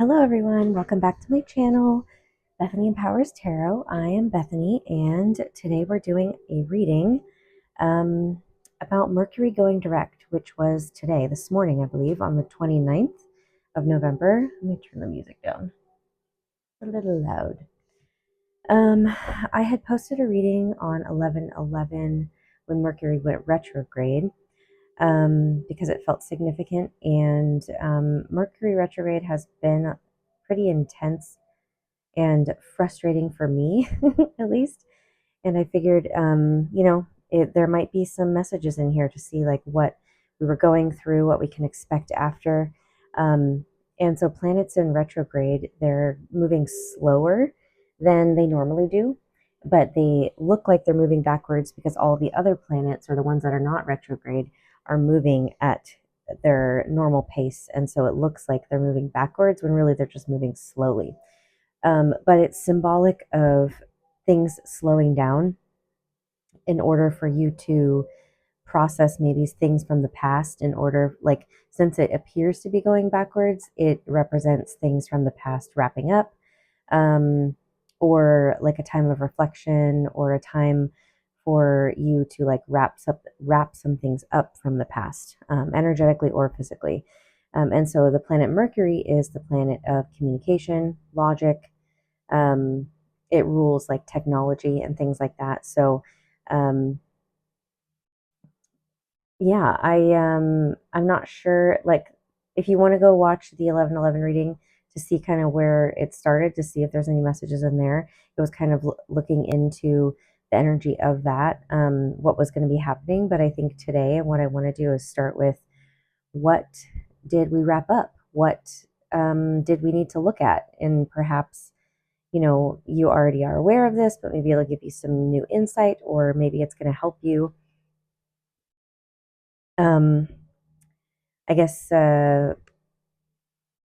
Hello everyone, welcome back to my channel, Bethany Empowers Tarot. I am Bethany and today we're doing a reading about Mercury going direct, which was today, this morning, I believe, on the 29th of November. Let me turn the music down. It's a little loud. I had posted a reading on 11/11 when Mercury went retrograde because it felt significant, and Mercury retrograde has been pretty intense and frustrating for me, at least. And I figured, there might be some messages in here to see like what we were going through, what we can expect after. And so planets in retrograde, they're moving slower than they normally do, but they look like they're moving backwards because all the other planets, or the ones that are not retrograde, are moving at their normal pace. And so it looks like they're moving backwards when really they're just moving slowly. But it's symbolic of things slowing down in order for you to process maybe things from the past, in order, like, since it appears to be going backwards, it represents things from the past wrapping up, um, or like a time of reflection, or a time for you to like wrap some things up from the past, energetically or physically. And so the planet Mercury is the planet of communication, logic. um, it rules like technology and things like that. So um, yeah, I'm not sure, like, if you want to go watch the 11/11 reading to see kind of where it started, to see if there's any messages in there. It was kind of looking into the energy of that, what was going to be happening. But I think today, what I want to do is start with, what did we wrap up? What did we need to look at? And perhaps, you already are aware of this, but maybe it'll give you some new insight, or maybe it's going to help you, um, I guess,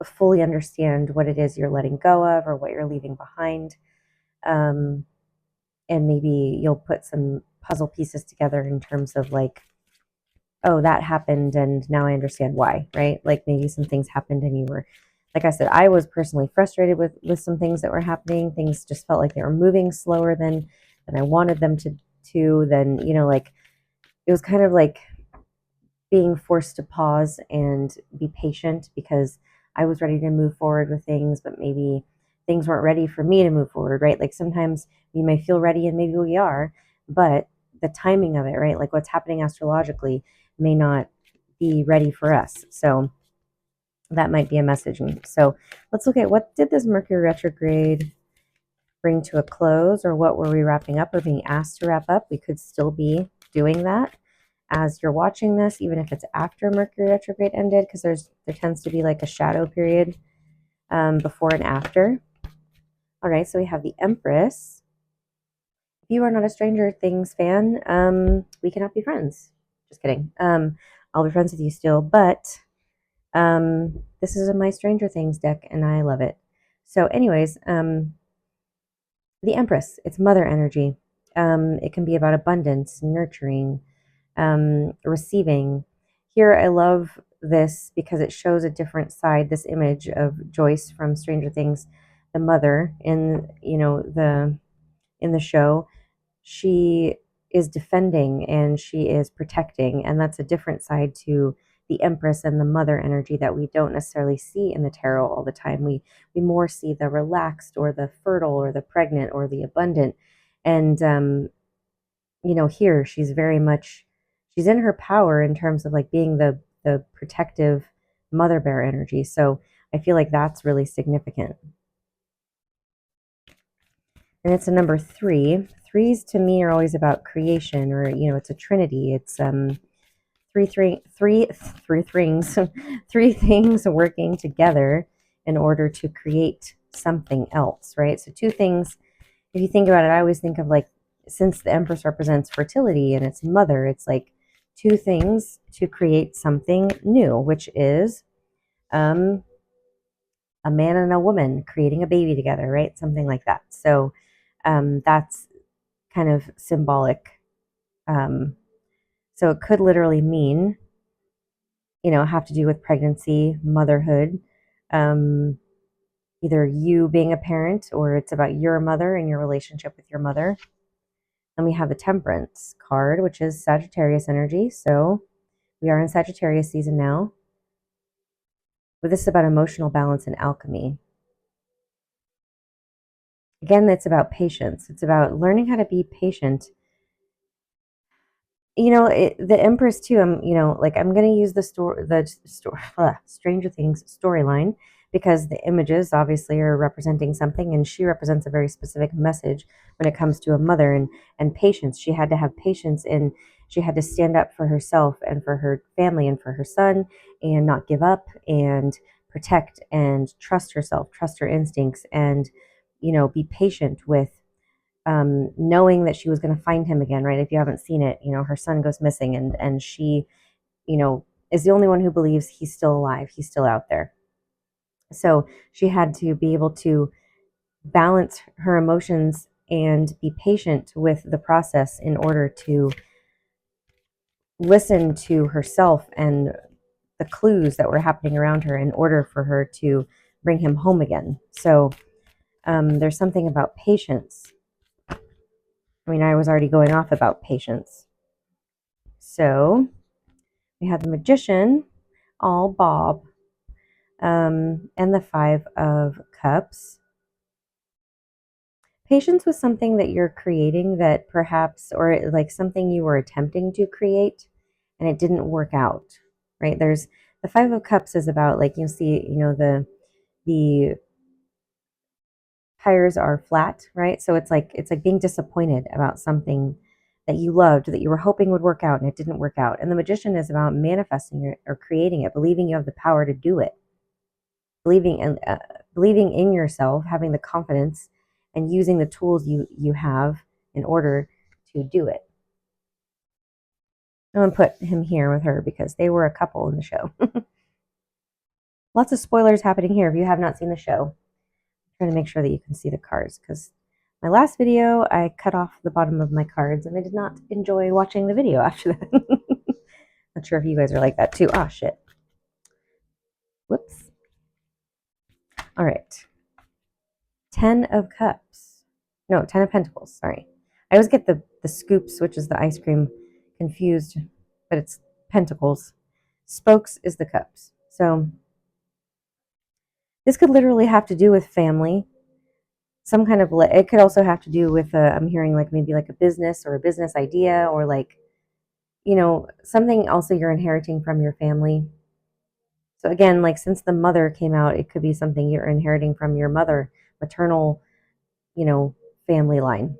fully understand what it is you're letting go of, or what you're leaving behind. Um, and maybe you'll put some puzzle pieces together in terms of like, oh, that happened and now I understand why, right? Like maybe some things happened and you were, like I said, I was personally frustrated with some things that were happening. Things just felt like they were moving slower than I wanted them to. Then, like, it was kind of like being forced to pause and be patient, because I was ready to move forward with things, but maybe things weren't ready for me to move forward, right? Like sometimes we may feel ready and maybe we are, but the timing of it, right? Like what's happening astrologically may not be ready for us. So that might be a message. And so let's look at, what did this Mercury retrograde bring to a close, or what were we wrapping up or being asked to wrap up? We could still be doing that as you're watching this, even if it's after Mercury retrograde ended, because there tends to be like a shadow period before and after. All right, so we have the Empress. If you are not a Stranger Things fan, we cannot be friends. Just kidding. I'll be friends with you still, but this is my Stranger Things deck, and I love it. So, anyways, the Empress, it's mother energy. It can be about abundance, nurturing, receiving. Here, I love this because it shows a different side. This image of Joyce from Stranger Things, the mother in the show, she is defending and she is protecting, and that's a different side to the Empress and the mother energy that we don't necessarily see in the tarot all the time. We more see the relaxed, or the fertile, or the pregnant, or the abundant. And here she's very much, she's in her power in terms of like being the protective mother bear energy. So I feel like that's really significant. And it's a number three. Threes to me are always about creation, or it's a trinity. It's three things, three things working together in order to create something else, right? So two things. If you think about it, I always think of like, since the Empress represents fertility and its mother, it's like two things to create something new, which is um, a man and a woman creating a baby together, right? Something like that. So that's kind of symbolic. Um, so it could literally mean, have to do with pregnancy, motherhood. Um, either you being a parent or it's about your mother and your relationship with your mother. And we have the Temperance card, which is Sagittarius energy. So we are in Sagittarius season now. But this is about emotional balance and alchemy. Again, it's about patience. It's about learning how to be patient. The Empress too. I'm going to use the Stranger Things storyline because the images obviously are representing something, and she represents a very specific message when it comes to a mother and patience. She had to have patience, and she had to stand up for herself and for her family and for her son, and not give up and protect and trust herself, trust her instincts, and be patient with knowing that she was going to find him again, right? If you haven't seen it, her son goes missing, and she, is the only one who believes he's still alive. He's still out there. So she had to be able to balance her emotions and be patient with the process in order to listen to herself and the clues that were happening around her in order for her to bring him home again. So there's something about patience. I mean, I was already going off about patience. So we have the Magician, all Bob, and the Five of Cups. Patience was something that you're creating that perhaps, or like something you were attempting to create and it didn't work out, right? There's the Five of Cups is about, like, you see, the tires are flat, right? So it's like being disappointed about something that you loved, that you were hoping would work out and it didn't work out. And the Magician is about manifesting it or creating it, believing you have the power to do it, believing in yourself, having the confidence, and using the tools you have in order to do it. I'm gonna put him here with her because they were a couple in the show. Lots of spoilers happening here if you have not seen the show. Trying to make sure that you can see the cards, because my last video I cut off the bottom of my cards and I did not enjoy watching the video after that. Not sure if you guys are like that too. Oh shit. Whoops. All right. 10 of Cups. No, 10 of Pentacles. Sorry. I always get the scoops, which is the ice cream, confused, but it's Pentacles. Spokes is the Cups. So this could literally have to do with family. Some kind of, it could also have to do with, I'm hearing like maybe like a business or a business idea, or like, something also you're inheriting from your family. So again, like since the mother came out, it could be something you're inheriting from your mother, maternal, family line.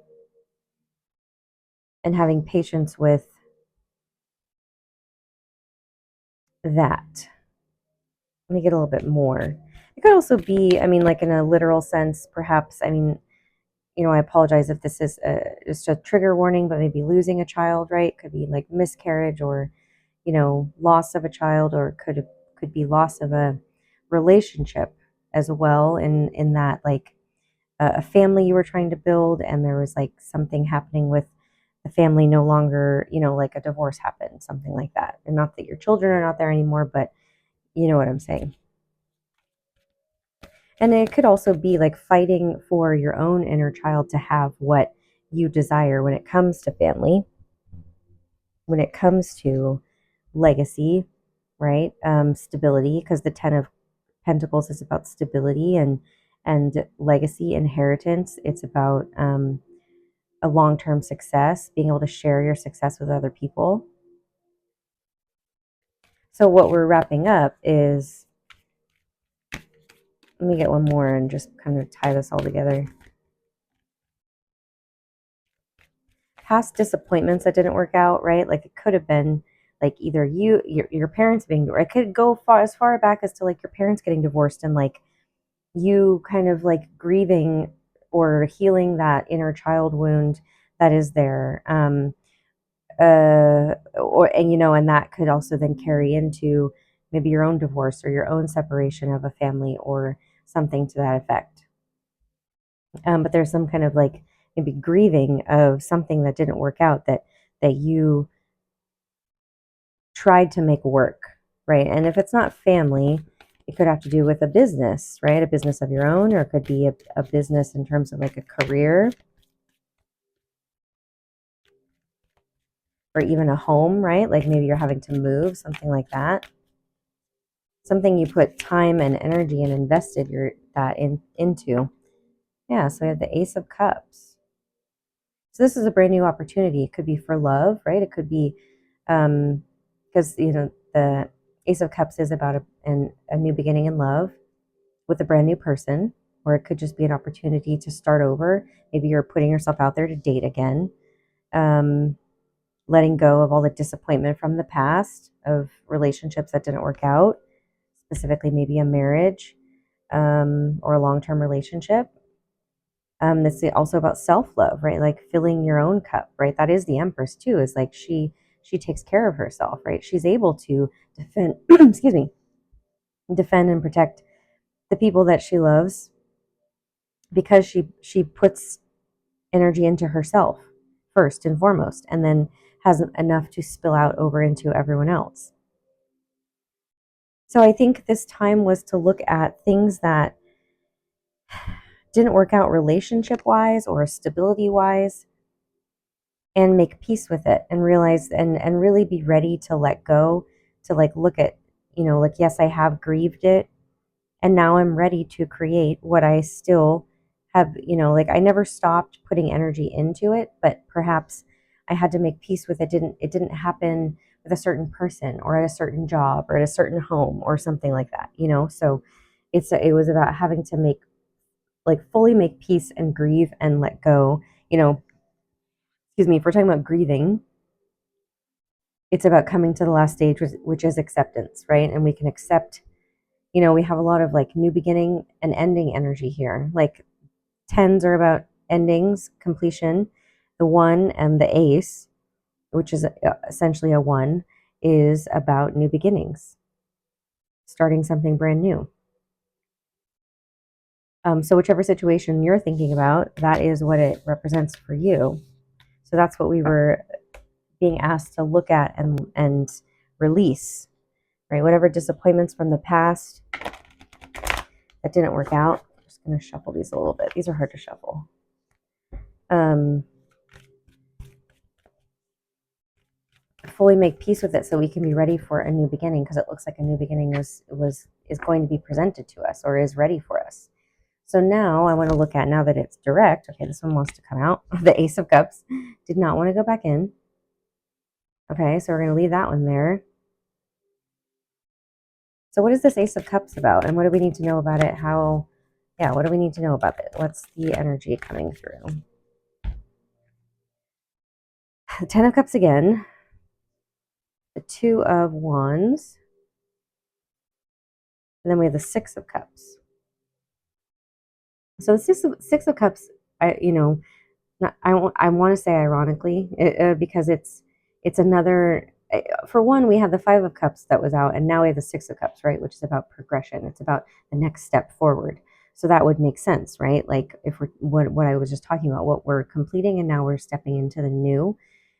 And having patience with that. Let me get a little bit more. It could also be, I mean, like in a literal sense, perhaps, I mean, I apologize if this is just a trigger warning, but maybe losing a child, right? Could be like miscarriage, or, loss of a child, or could be loss of a relationship as well. In that, like a family you were trying to build, and there was like something happening with the family no longer, like a divorce happened, something like that. And not that your children are not there anymore, but you know what I'm saying. And it could also be like fighting for your own inner child to have what you desire when it comes to family, when it comes to legacy, right? Stability, because the 10 of Pentacles is about stability and legacy, inheritance. It's about a long-term success, being able to share your success with other people. So what we're wrapping up is, let me get one more and just kind of tie this all together. Past disappointments that didn't work out, right? Like it could have been like either your parents being, or it could go as far back as to like your parents getting divorced, and like you kind of like grieving or healing that inner child wound that is there. And that could also then carry into maybe your own divorce or your own separation of a family or something to that effect. But there's some kind of like maybe grieving of something that didn't work out, that you tried to make work, right? And if it's not family, It could have to do with a business, right? A business of your own, or it could be a business in terms of like a career, or even a home, right? Like maybe you're having to move, something like that. Something you put time and energy and invested into. Yeah, so we have the Ace of Cups. So this is a brand new opportunity. It could be for love, right? It could be because the Ace of Cups is about a new beginning in love with a brand new person, or it could just be an opportunity to start over. Maybe you're putting yourself out there to date again, letting go of all the disappointment from the past of relationships that didn't work out, specifically maybe a marriage or a long-term relationship. This is also about self-love, right? Like filling your own cup, right? That is the Empress too, is like she takes care of herself, right? She's able to defend, excuse me, defend and protect the people that she loves because she puts energy into herself first and foremost, and then has enough to spill out over into everyone else. So I think this time was to look at things that didn't work out relationship wise or stability wise, and make peace with it, and realize and really be ready to let go, to like look at, like, yes, I have grieved it, and now I'm ready to create what I still have, like I never stopped putting energy into it, but perhaps I had to make peace with it. It didn't happen with a certain person or at a certain job or at a certain home or something like that, so it was about having to fully make peace and grieve and let go, excuse me, if we're talking about grieving, it's about coming to the last stage, which is acceptance, right? And we can accept, we have a lot of like new beginning and ending energy here. Like tens are about endings, completion. The one and the ace, which is essentially a one, is about new beginnings, starting something brand new. So whichever situation you're thinking about, that is what it represents for you. So that's what we were being asked to look at and release, right? Whatever disappointments from the past that didn't work out. I'm just going to shuffle these a little bit. These are hard to shuffle. Fully make peace with it so we can be ready for a new beginning, because it looks like a new beginning is going to be presented to us or is ready for us. So now I want to look at, now that it's direct, okay, this one wants to come out. The Ace of Cups did not want to go back in. Okay, so we're going to leave that one there. So what is this Ace of Cups about, and what do we need to know about it? What do we need to know about it? What's the energy coming through? The Ten of Cups again, the Two of Wands, and then we have the Six of Cups. So the Six of Cups, I want to say ironically, because it's another. For one, we have the Five of Cups that was out, and now we have the Six of Cups, right? Which is about progression. It's about the next step forward. So that would make sense, right? Like if we're what I was just talking about, what we're completing, and now we're stepping into the new.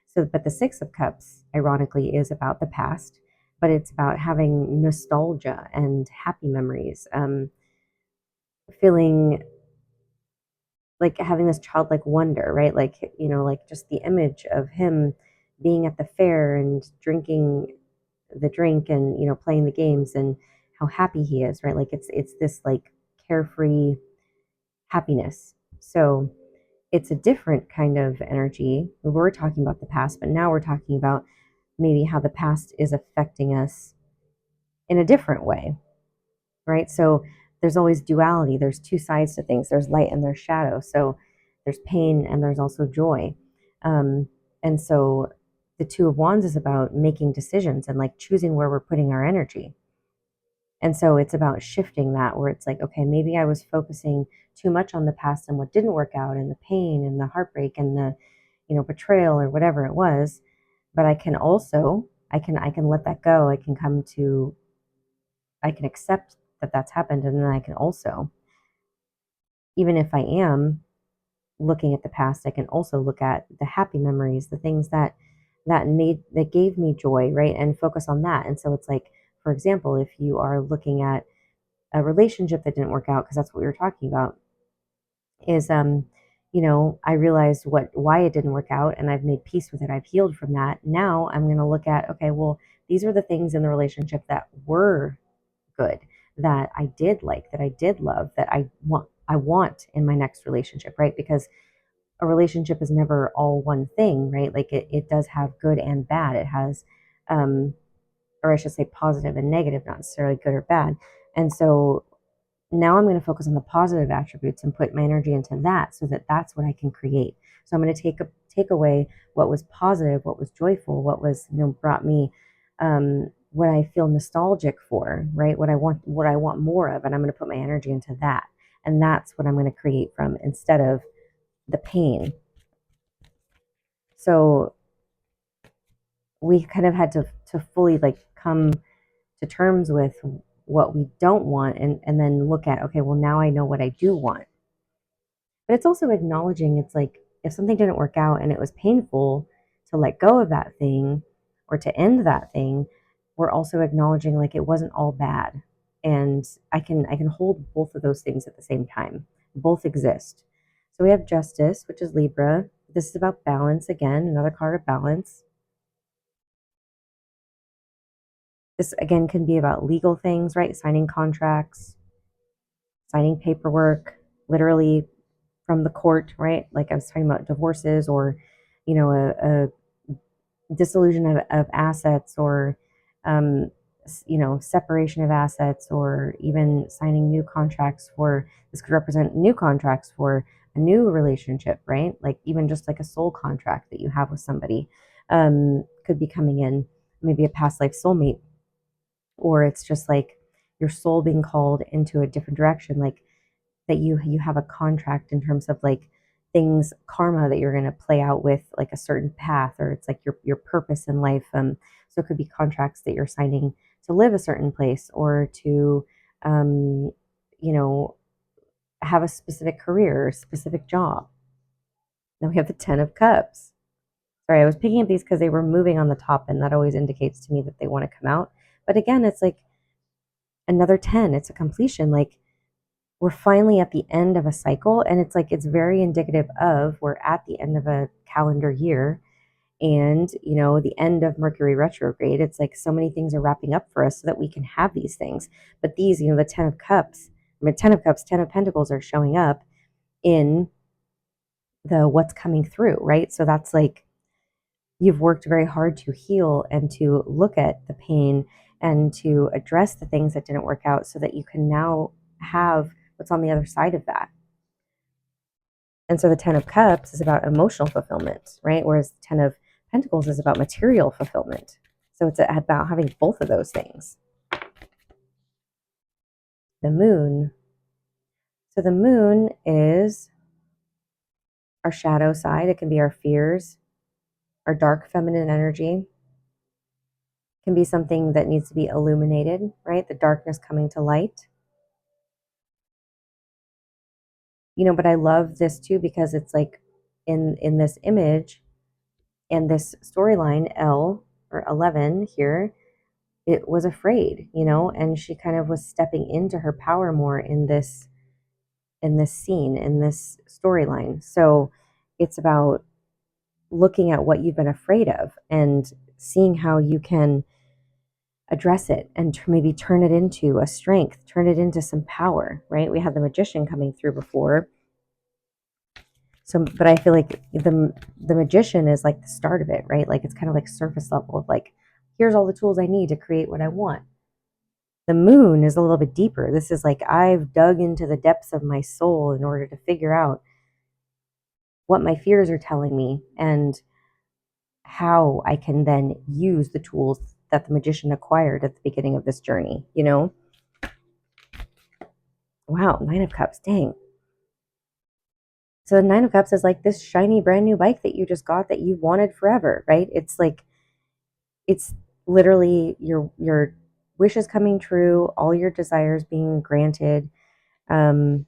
So, but the Six of Cups, ironically, is about the past, but it's about having nostalgia and happy memories, feeling like having this childlike wonder, right? Like, like just the image of him being at the fair and drinking the drink and, playing the games, and how happy he is, right? Like it's this like carefree happiness. So it's a different kind of energy. We're talking about the past, but now we're talking about maybe how the past is affecting us in a different way, right? So there's always duality. There's two sides to things. There's light and there's shadow. So there's pain and there's also joy. And so the Two of Wands is about making decisions and like choosing where we're putting our energy. And so it's about shifting that, where it's like, okay, maybe I was focusing too much on the past and what didn't work out, and the pain and the heartbreak and the, betrayal or whatever it was. But I can also, I can let that go. I can accept that that's happened. And then I can also, even if I am looking at the past, I can also look at the happy memories, the things that gave me joy, right? And focus on that. And so it's like, for example, if you are looking at a relationship that didn't work out, because that's what we were talking about, is I realized why it didn't work out, and I've made peace with it. I've healed from that. Now I'm going to look at, okay, well, these are the things in the relationship that were good, that I did like, that I did love, that I want in my next relationship, right? Because a relationship is never all one thing, right? Like it does have good and bad. It has or I should say positive and negative, not necessarily good or bad. And so now I'm going to focus on the positive attributes and put my energy into that, so that that's what I can create. So I'm going to take away what was positive, what was joyful, what was, brought me what I feel nostalgic for, right? What I want more of, and I'm going to put my energy into that. And that's what I'm going to create from, instead of the pain. So we kind of had to fully like come to terms with what we don't want, and then look at, okay, well, now I know what I do want. But it's also acknowledging, it's like, if something didn't work out and it was painful to let go of that thing or to end that thing, we're also acknowledging like it wasn't all bad. And I can hold both of those things at the same time. Both exist. So we have justice, which is Libra. This is about balance again, another card of balance. This again can be about legal things, right? Signing contracts, signing paperwork, literally from the court, right? Like I was talking about divorces, or, a dissolution of assets, or, separation of assets, or even signing new contracts for, this could represent new contracts for a new relationship, right? Like even just like a soul contract that you have with somebody could be coming in, maybe a past life soulmate, or it's just like your soul being called into a different direction, like that you have a contract in terms of like things, karma that you're going to play out with, like a certain path, or it's like your purpose in life. So it could be contracts that you're signing to live a certain place, or to um you know have a specific career, specific job. Then we have the 10 of Cups. Sorry, I was picking up these because they were moving on the top, and that always indicates to me that they want to come out. But again, it's like another 10, it's a completion. Like we're finally at the end of a cycle, and it's like it's very indicative of, we're at the end of a calendar year, and the end of Mercury retrograde. It's like so many things are wrapping up for us so that we can have these things. But these, the 10 of Cups, 10 of Cups, 10 of Pentacles are showing up in the what's coming through, right? So that's like you've worked very hard to heal and to look at the pain and to address the things that didn't work out, so that you can now have what's on the other side of that. And so the 10 of Cups is about emotional fulfillment, right? Whereas the 10 of Pentacles is about material fulfillment. So it's about having both of those things. The Moon. So the Moon is our shadow side. It can be our fears, our dark feminine energy. It can be something that needs to be illuminated, right? The darkness coming to light. But I love this too, because it's like in this image and this storyline, L, or 11 here, it was afraid, and she kind of was stepping into her power more in this scene, in this storyline. So it's about looking at what you've been afraid of and seeing how you can address it, and maybe turn it into a strength, turn it into some power, right? We had the Magician coming through before. So, but I feel like the Magician is like the start of it, right? Like it's kind of like surface level of like, here's all the tools I need to create what I want. The Moon is a little bit deeper. This is like, I've dug into the depths of my soul in order to figure out what my fears are telling me, and how I can then use the tools that the Magician acquired at the beginning of this journey, Wow, 9 of Cups, dang. So the 9 of Cups is like this shiny brand new bike that you just got, that you wanted forever, right? It's like, it's literally your wishes coming true, all your desires being granted. And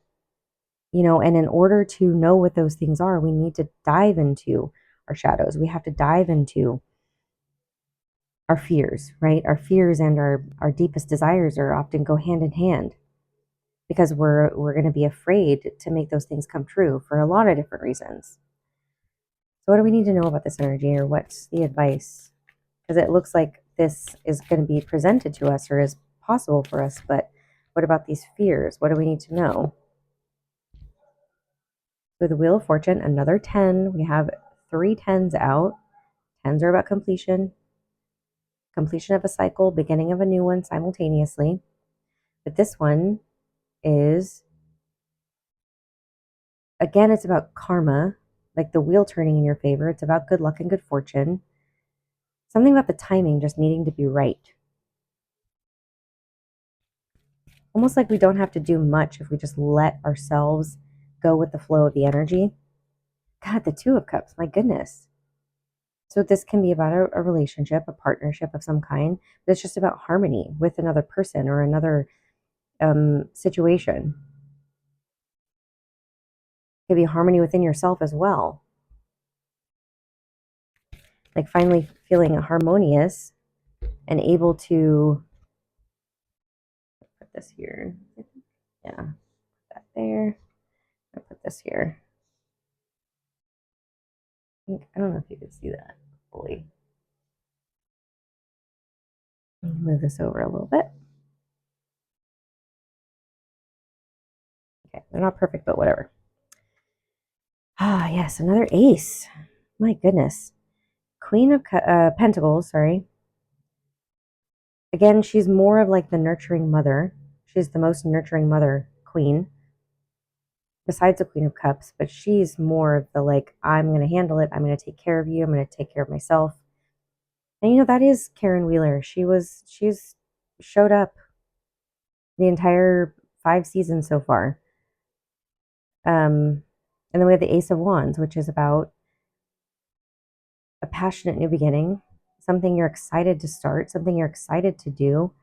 in order to know what those things are, we need to dive into our shadows. We have to dive into our fears, right? Our fears and our deepest desires are often go hand in hand. because we're going to be afraid to make those things come true for a lot of different reasons. So what do we need to know about this energy, or what's the advice? Because it looks like this is going to be presented to us or is possible for us, but what about these fears? What do we need to know? So the Wheel of Fortune, another 10. We have 3 10s out. 10s are about completion of a cycle, beginning of a new one simultaneously. But this one is, again, it's about karma, like the wheel turning in your favor. It's about good luck and good fortune. Something about the timing just needing to be right. Almost like we don't have to do much if we just let ourselves go with the flow of the energy. God, the Two of Cups, my goodness. So this can be about a relationship, a partnership of some kind, but it's just about harmony with another person or another situation. It could be harmony within yourself as well. Like finally feeling harmonious and able to put this here. Yeah, put that there. I'll put this here. I don't know if you can see that fully. Move this over a little bit. Okay, they're not perfect, but whatever. Ah, yes, another ace. My goodness. Queen of Pentacles, sorry. Again, she's more of like the nurturing mother. She's the most nurturing mother queen, besides the Queen of Cups, but she's more of the like, I'm going to handle it. I'm going to take care of you. I'm going to take care of myself. And you know, that is Karen Wheeler. She's showed up the entire 5 seasons so far. And then we have the Ace of Wands, which is about a passionate new beginning, something you're excited to start, something you're excited to do,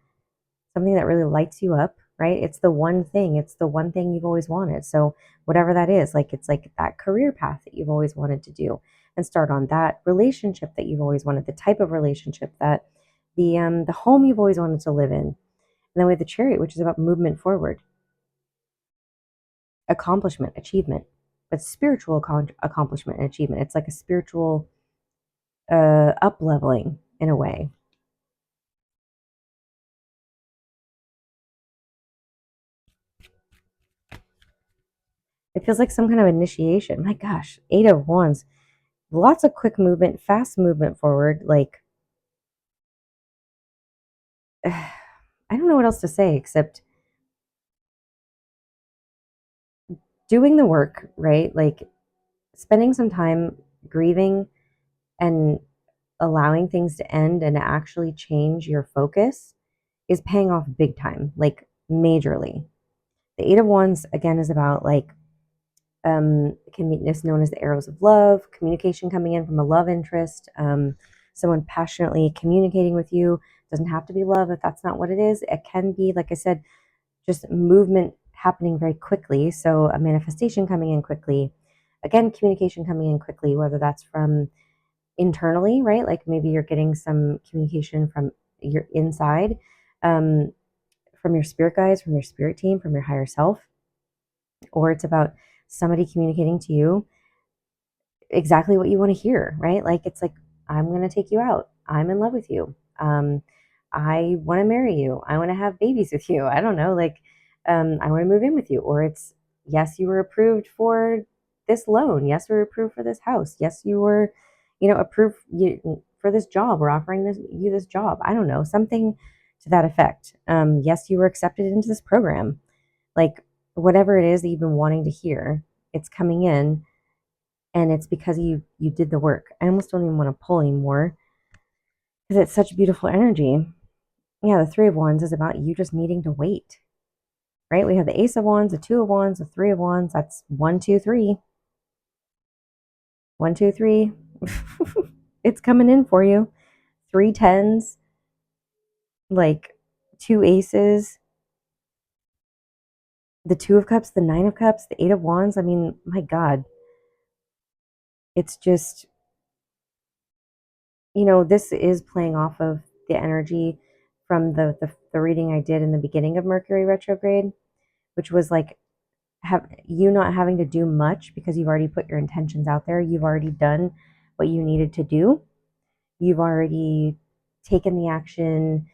something that really lights you up, right? It's the one thing you've always wanted. So whatever that is, like it's like that career path that you've always wanted to do and start on, that relationship that you've always wanted, the type of relationship, that the home you've always wanted to live in. And then we have the Chariot, which is about movement forward, accomplishment, achievement, but spiritual accomplishment and achievement. It's like a spiritual up leveling in a way. It feels like some kind of initiation. My gosh, 8 of Wands, lots of quick movement, fast movement forward. Like, I don't know what else to say except doing the work, right? Like spending some time grieving and allowing things to end and actually change your focus is paying off big time, like majorly. The 8 of Wands, again, is about like it's known as the arrows of love, communication coming in from a love interest, someone passionately communicating with you. Doesn't have to be love if that's not what it is. It can be, like I said, just movement happening very quickly. So a manifestation coming in quickly. Again, communication coming in quickly, whether that's from internally, right? Like maybe you're getting some communication from your inside, from your spirit guides, from your spirit team, from your higher self, or it's about somebody communicating to you exactly what you want to hear, right? Like it's like, I'm going to take you out. I'm in love with you. I want to marry you. I want to have babies with you. I don't know, like, I want to move in with you. Or it's, yes, you were approved for this loan. Yes, we were approved for this house. Yes, you were, approved for this job. We're offering you this job. I don't know, something to that effect. Yes, you were accepted into this program. Like whatever it is that you've been wanting to hear, it's coming in, and it's because you did the work. I almost don't even want to pull anymore because it's such beautiful energy. Yeah, the 3 of Wands is about you just needing to wait, right? We have the Ace of Wands, the 2 of Wands, the 3 of Wands. That's 1, 2, 3. 1, 2, 3. It's coming in for you. 3 10s, like 2 aces, the 2 of Cups, the 9 of Cups, the 8 of Wands. I mean, my God, it's just, this is playing off of the energy from the reading I did in the beginning of Mercury retrograde, which was like you not having to do much because you've already put your intentions out there. You've already done what you needed to do. You've already taken the action,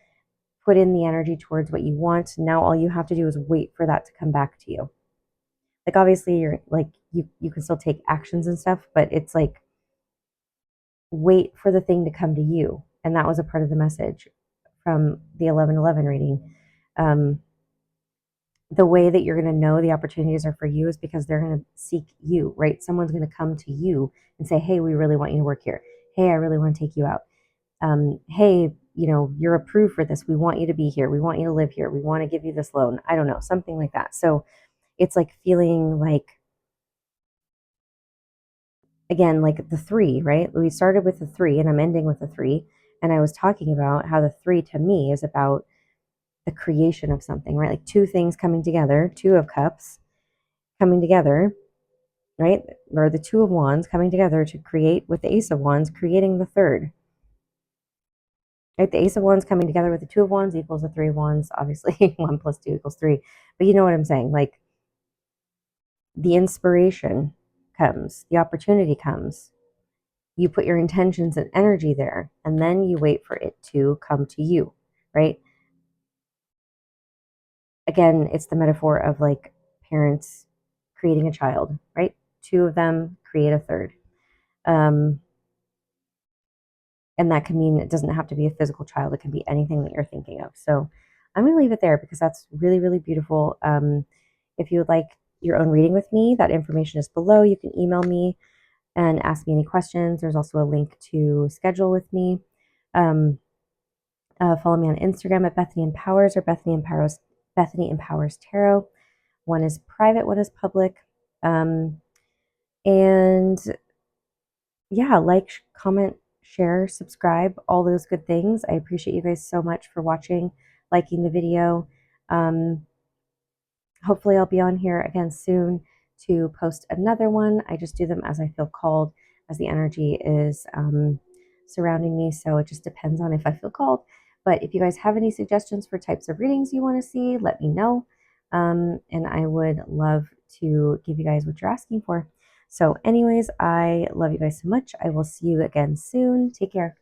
put in the energy towards what you want. Now all you have to do is wait for that to come back to you. Like obviously you're like you can still take actions and stuff, but it's like wait for the thing to come to you. And that was a part of the message from the 1111 reading. The way that you're going to know the opportunities are for you is because they're going to seek you, right? Someone's going to come to you and say, hey, we really want you to work here. Hey, I really want to take you out. Hey, you're approved for this. We want you to be here. We want you to live here. We want to give you this loan. I don't know, something like that. So it's like feeling like, again, like the three, right? We started with the three and I'm ending with the three. And I was talking about how the three to me is about the creation of something, right? Like two things coming together, two of cups coming together, right? Or the two of wands coming together to create with the ace of wands, creating the third. Right? The ace of wands coming together with the two of wands equals the three of wands. Obviously, 1 + 2 = 3. But you know what I'm saying? Like the inspiration comes, the opportunity comes. You put your intentions and energy there, and then you wait for it to come to you, right? Again, it's the metaphor of like parents creating a child, right? Two of them create a third. And that can mean it doesn't have to be a physical child. It can be anything that you're thinking of. So I'm going to leave it there because that's really, really beautiful. If you would like your own reading with me, that information is below. You can email me and ask me any questions. There's also a link to schedule with me. Follow me on Instagram at Bethany Empowers or Bethany Empowers Tarot. One is private, one is public. And yeah, like, comment, share, subscribe, all those good things. I appreciate you guys so much for watching, liking the video. Hopefully I'll be on here again soon to post another one. I just do them as I feel called, as the energy is surrounding me. So it just depends on if I feel called. But if you guys have any suggestions for types of readings you want to see, let me know. And I would love to give you guys what you're asking for. So anyways, I love you guys so much. I will see you again soon. Take care.